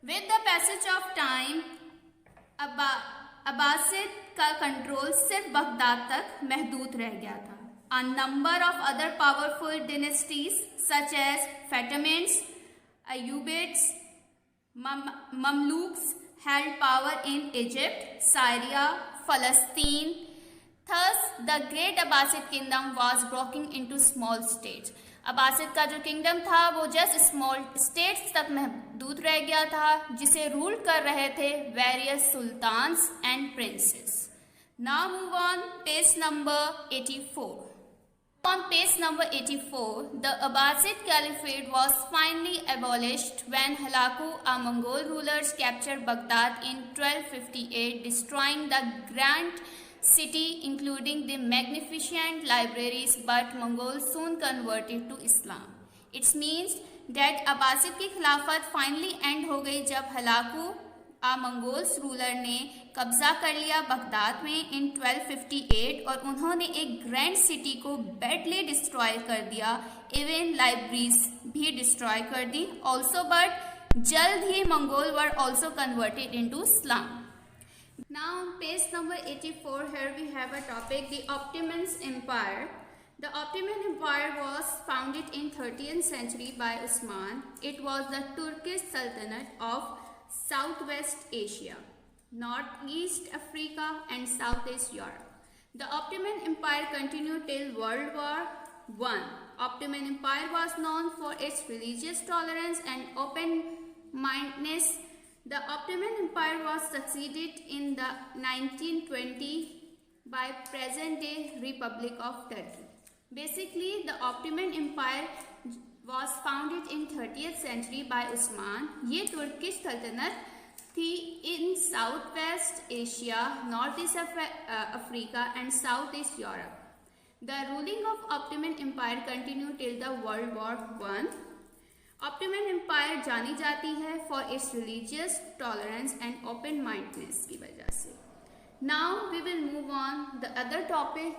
With the passage of time Abbasid का control सिर्फ Baghdad तक महदूद रह गया था. A number of other powerful dynasties such as Fatimids, Ayyubids, Mamluks held power in Egypt, Syria, Palestine. Thus, the great Abbasid kingdom was broken into small states. Abbasid का जो kingdom था वो जस्ट स्मॉल स्टेट्स तक महदूद रह गया था, जिसे रूल कर रहे थे various sultans and princes. Now move on page number 84. On page number 84, the Abbasid Caliphate was finally abolished when Halaku, a Mongol rulers, captured Baghdad in 1258, destroying the grand city including the magnificent libraries, but Mongols soon converted to Islam. It means that Abbasid की खिलाफत finally and हो गई जब Hulagu Mongols ruler ने कब्जा कर लिया Baghdad में इन 1258 और उन्होंने एक ग्रैंड सिटी को बैडली डिस्ट्रॉय कर दिया. इवन लाइब्रेरीज भी डिस्ट्रॉय कर दी ऑल्सो, बट जल्द ही Mongol were also converted into Islam. Now on page number 84, here we have a topic, the Ottoman Empire. The Ottoman Empire was founded in 13th century by Osman. It was the Turkish Sultanate of Southwest Asia, Northeast Africa and Southeast Europe. The Ottoman Empire continued till World War I. Ottoman Empire was known for its religious tolerance and open-mindedness. The Ottoman Empire was succeeded in the 1920 by present-day Republic of Turkey. Basically, the Ottoman Empire was founded in 30th century by Osman. ये Turkish सल्तनत थी in Southwest Asia, Northeast Africa and Southeast Europe. The ruling of Ottoman Empire continued till the World War I. Ottoman Empire जानी जाती है for its religious tolerance and open-mindedness की वजह से. Now we will move on the other topic,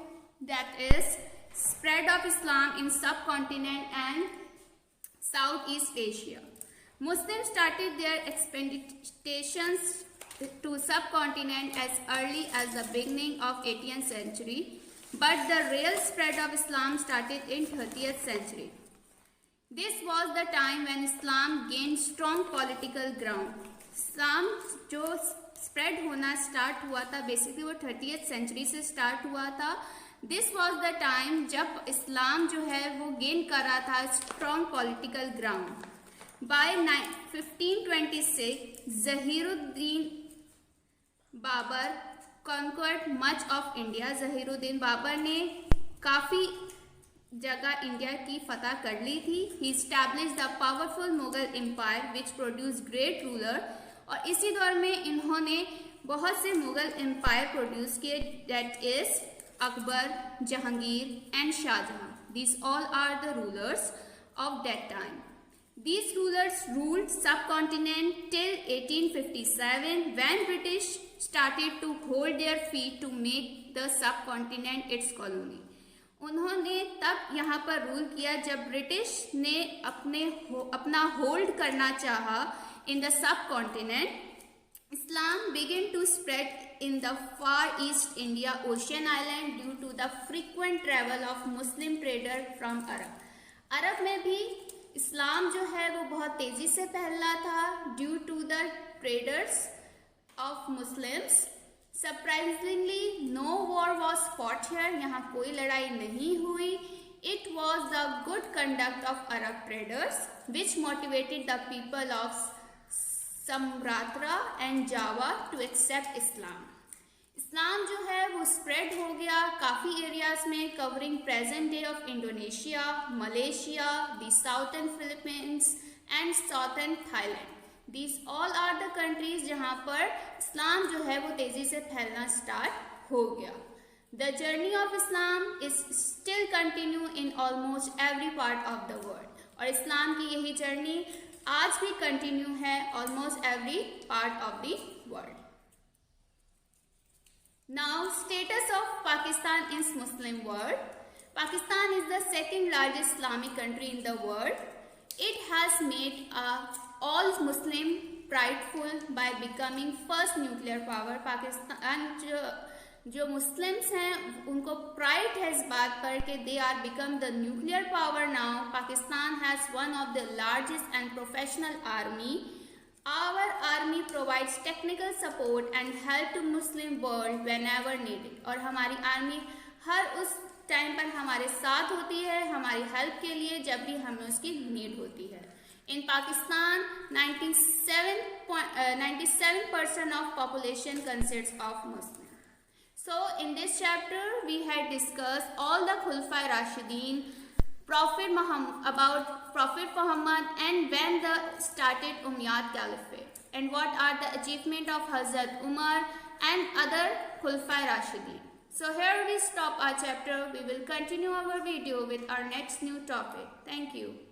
that is spread of Islam in subcontinent and Southeast Asia. Muslims started their expeditions to subcontinent as early as the beginning of 18th century, but the real spread of Islam started in 30th century. This was the time when Islam gained strong political ground. Islam जो spread होना start हुआ था, basically वो 30th century से start हुआ था. This was the time जब इस्लाम जो है वो गेन कर रहा था strong political ground. By 1526, Zahiruddin Babur conquered much of India. Zahiruddin Babur ने काफ़ी जगह इंडिया की फतह कर ली थी. He established the powerful Mughal Empire which produced great ruler. और इसी दौर में इन्होंने बहुत से मुगल एम्पायर प्रोड्यूस किए, that is Akbar, Jahangir and Shah Jahan. These all are the rulers of that time. These rulers ruled subcontinent till 1857 when British started to hold their feet to make the subcontinent its colony. उन्होंने तब यहाँ पर rule किया जब British ने अपना hold करना चाहा in the subcontinent. Islam began to spread in the far east India Ocean Island due to the frequent travel of Muslim trader from Arab. अरब में भी इस्लाम जो है वो बहुत तेज़ी से फैला था due to the traders of Muslims. Surprisingly, no war was fought here. यहाँ कोई लड़ाई नहीं हुई. It was the good conduct of Arab traders which motivated the people of Sumatra and Java to accept Islam. इस्लाम जो है वो spread हो गया काफ़ी एरियाज में, covering present day of Indonesia, Malaysia, the southern Philippines and southern Thailand. These all are the countries जहाँ पर इस्लाम जो है वो तेज़ी से फैलना स्टार्ट हो गया. The journey of Islam is still continue in almost every part of the world. और इस्लाम की यही जर्नी आज भी कंटिन्यू है almost every part of the world. Now status of Pakistan in Muslim world. Pakistan is the second largest Islamic country in the world. It has made a all-Muslim prideful by becoming first nuclear power. Pakistan जो Muslims हैं उनको pride है इस बात पर कि they are become the nuclear power now. Pakistan has one of the largest and professional army. Our army provides technical support and help to Muslim world whenever needed. और हमारी आर्मी हर उस टाइम पर हमारे साथ होती है, हमारी हेल्प के लिए जब भी हमें उसकी नीड होती है. In Pakistan, 97% of population consists of Muslims. So in this chapter we had discussed all the Khulafai Rashidin, about Prophet Muhammad and when the started Umayyad Caliphate and what are the achievement of Hazrat Umar and other Khulafai Rashidin. So here we stop our chapter. We will continue our video with our next new topic. Thank you.